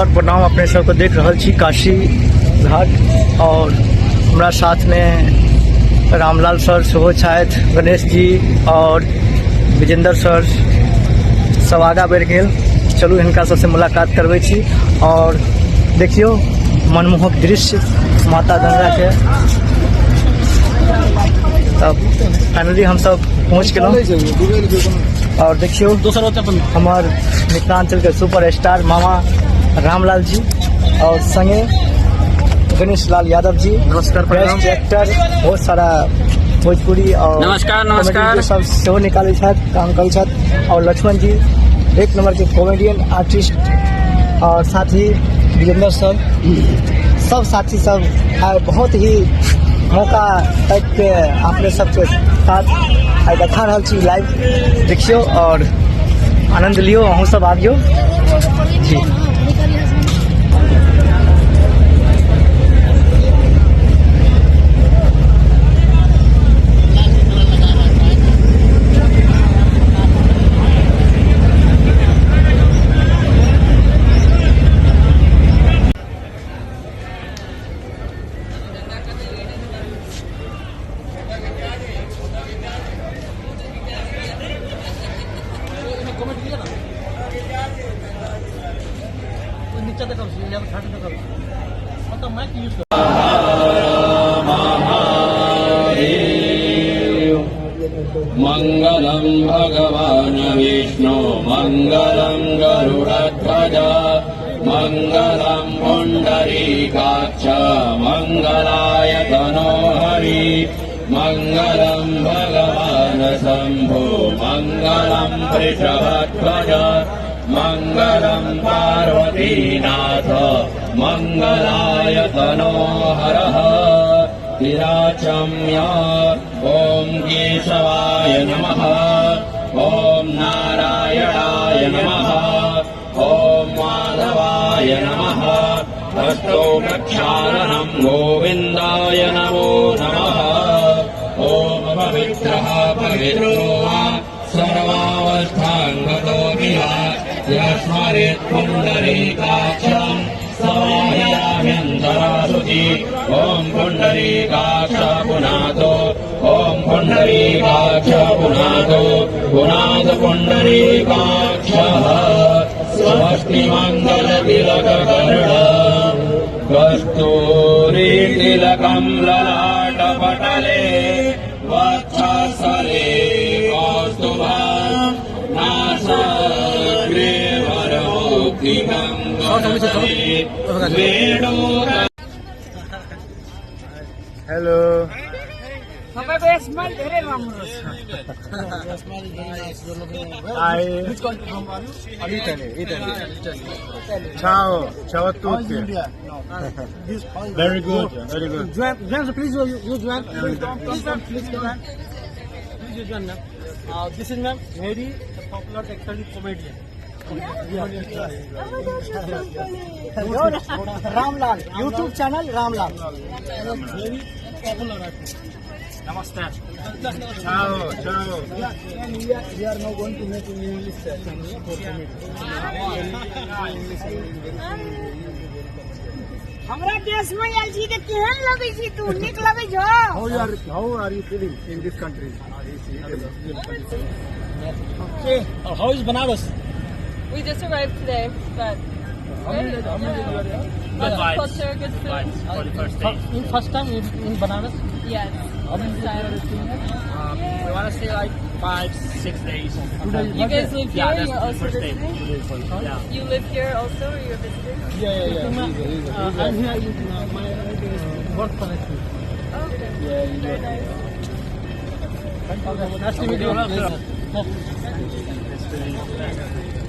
और प्रणाम अपने सबको देख रहल छी काशी घाट और हमारा साथ में रामलाल सर सेहो छथि, गणेश जी और विजेंद्र सर सब आगा बढ़ि गेल। चलू हिनका सबसे मुलाकात करबै छी और देखियो मनमोहक दृश्य माता गंगा के। तब फाइनली हम सब पहुँच गेलहुँ और देखियो हमार मिथिलांचल के सुपर स्टार मामा रामलाल जी और संगे गणेश लाल यादव जी, नमस्कार, बेस्ट एक्टर, बहुत सारा भोजपुरी और नमस्कार सब सेहो निकाले छथि, काम करे छथि। और लक्ष्मण जी एक नंबर के कॉमेडियन आर्टिस्ट और साथ ही विजेंद्र सर सब साथी सब आए। बहुत ही मौका तक के अपने सबके साथ आइ देखा रहल छी लाइव। देखियो और आनंद लियो, अहूँ सब आबियो जी। मंगलम भगवान विष्णु मंगलम गरुड़ध्वज मंगलम पुंडरीकाक्ष मंगलाय तनोहरि मंगलम भगवान शंभो मंगलम वृषभध्वज मंगलम पार्वतीनाथ मंगलाय तनोहरः तिराचम्य ओम केशवाय नमः ओम नारायणाय नमः ओम माधवाय नमः हस्तो प्रक्षालनम गोविंदाय नमो नमः ओम पवित्रः पवित्रो वा सर्वावस्थांगतो विहा यस्मरेत् पुंडरीकाक्षं समायाभ्यन्तरासुचि ओम पुंडरीकाक्ष पुनातो ओम पुंडरीकाक्ष पुनातो पुनात पुंडरीकाक्षः स्वस्ति मंगल तिलक कर्ण कस्तूरी तिलकं ललाट पटले वक्षस्थले कौस्तुभं नासाग्रे वरमुक्तिकं hello ciao a tutti. Very good, very good. Joanne, please you Joanne. Please Joanne. Please you Joanne. This is ma'am Mary, the popular actor comedian. Ramlal, YouTube channel Ramlal. Very popular artist. Namaste. Ciao. We are now going to make in English channel for comedy. हमरा देश में oil छी त केहन लगै छी तू? नीक लगै छ? How are you feeling in this country? Okay. How is Banaras? We just arrived today, but good. Lots of culture, good food. for the first day. In first time in Banaras? Yes. How many Excited. We want to stay like 5-6 days. You guys live here? Yeah, that's You're the also first day. visiting? Yeah. You live here also, or you're visiting? Yeah. I'm here with my work connection. Oh, okay. Very nice. Nice to meet you.